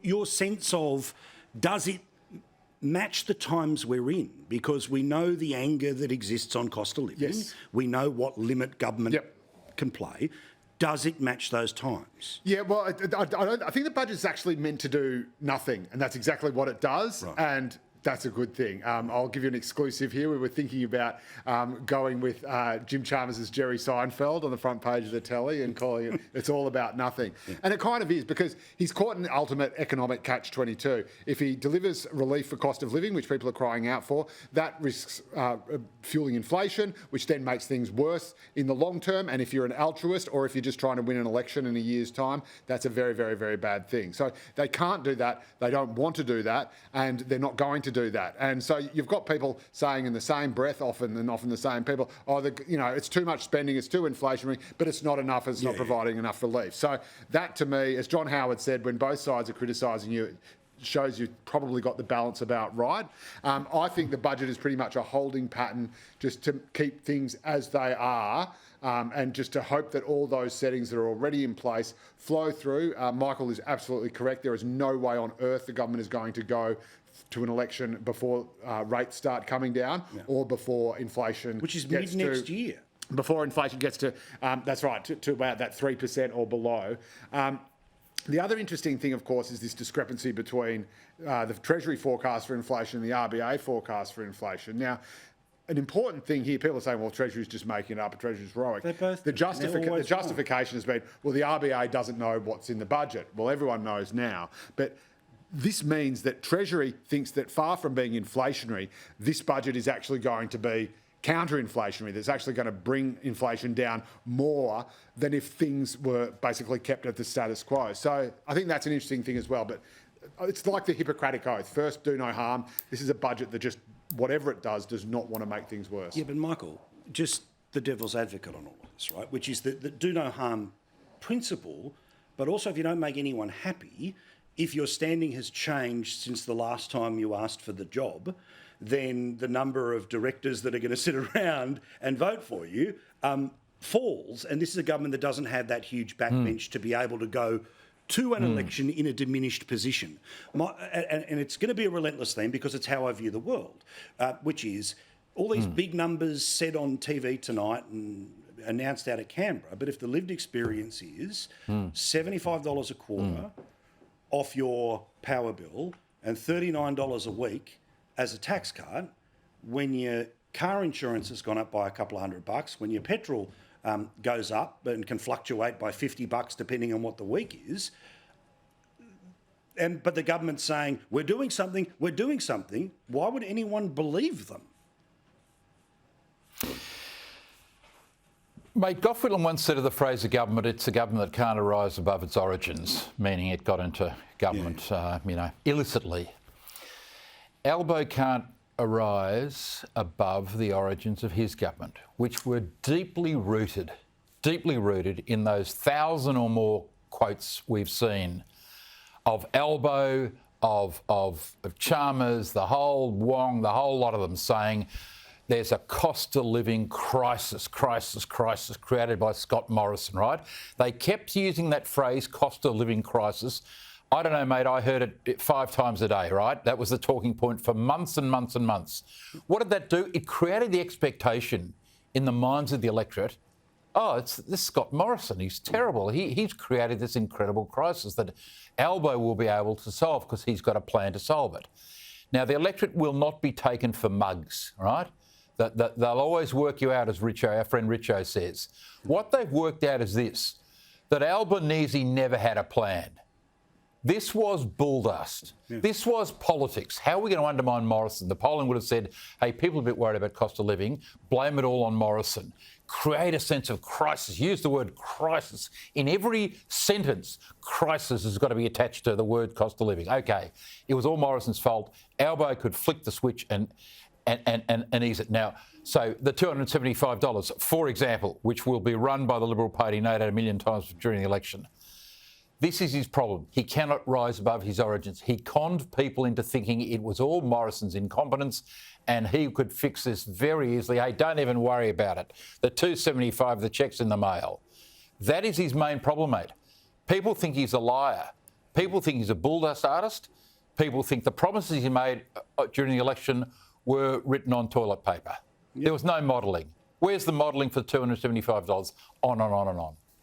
Your sense of, does it match the times we're in? Because we know the anger that exists on cost of living. Yes. We know what limit government can play. Does it match those times? Yeah, well, I think the budget's actually meant to do nothing, and that's exactly what it does. Right. And that's a good thing. I'll give you an exclusive here. We were thinking about going with Jim Chalmers' Jerry Seinfeld on the front page of the telly and calling it "It's all about nothing." Yeah. And it kind of is, because he's caught in the ultimate economic catch-22. If he delivers relief for cost of living, which people are crying out for, that risks fueling inflation, which then makes things worse in the long term. And if you're an altruist, or if you're just trying to win an election in a year's time, that's a very, very, very bad thing. So they can't do that. They don't want to do that, and they're not going to do that. And so you've got people saying in the same breath, often the same people, it's too much spending, it's too inflationary, but it's not enough, it's not providing enough relief. So that, to me, as John Howard said, when both sides are criticising you, shows you've probably got the balance about right. I think the budget is pretty much a holding pattern just to keep things as they are, and just to hope that all those settings that are already in place flow through. Michael is absolutely correct. There is no way on earth the government is going to go to an election before rates start coming down, or before inflation, which is mid next year. Before inflation gets to, that's right, to about that 3% or below. The other interesting thing, of course, is this discrepancy between the Treasury forecast for inflation and the RBA forecast for inflation. Now, an important thing here, people are saying, well, Treasury's just making it up, Treasury's heroic. The justification has been, well, the RBA doesn't know what's in the budget. Well, everyone knows now. But this means that Treasury thinks that, far from being inflationary, this budget is actually going to be counter-inflationary, that's actually going to bring inflation down more than if things were basically kept at the status quo. So I think that's an interesting thing as well. But it's like the Hippocratic Oath. First, do no harm. This is a budget that just, whatever it does not want to make things worse. Yeah, but Michael, just the devil's advocate on all of this, right? Which is the do no harm principle, but also if you don't make anyone happy, if your standing has changed since the last time you asked for the job, then the number of directors that are going to sit around and vote for you falls. And this is a government that doesn't have that huge backbench to be able to go to an election in a diminished position. And it's going to be a relentless theme, because it's how I view the world, which is all these big numbers said on TV tonight and announced out of Canberra. But if the lived experience is $75 a quarter off your power bill and $39 a week as a tax cut, when your car insurance has gone up by a couple of $100, when your petrol goes up and can fluctuate by $50 depending on what the week is, but the government's saying, we're doing something, why would anyone believe them? Mate, Gough Whitlam once said of the Fraser government, it's a government that can't arise above its origins, meaning it got into government, illicitly. Albo can't arise above the origins of his government, which were deeply rooted in those 1,000 or more quotes we've seen of Albo, of Chalmers, the whole Wong, the whole lot of them saying there's a cost of living crisis created by Scott Morrison, right? They kept using that phrase, cost of living crisis. I don't know, mate, I heard it 5 times a day, right? That was the talking point for months and months and months. What did that do? It created the expectation in the minds of the electorate, it's this Scott Morrison, he's terrible. He's created this incredible crisis that Albo will be able to solve because he's got a plan to solve it. Now, the electorate will not be taken for mugs, right? They'll always work you out, as our friend Richo says. What they've worked out is this, that Albanese never had a plan. This was bull dust. Yeah. This was politics. How are we going to undermine Morrison? The polling would have said, hey, people are a bit worried about cost of living. Blame it all on Morrison. Create a sense of crisis. Use the word crisis. In every sentence, crisis has got to be attached to the word cost of living. OK, it was all Morrison's fault. Albo could flick the switch and ease it. Now, so the $275, for example, which will be run by the Liberal Party no doubt a million times during the election, this is his problem. He cannot rise above his origins. He conned people into thinking it was all Morrison's incompetence and he could fix this very easily. Hey, don't even worry about it. The $275, the check's in the mail. That is his main problem, mate. People think he's a liar. People think he's a bulldust artist. People think the promises he made during the election were written on toilet paper. There was no modelling. Where's the modelling for $275? On and on and on.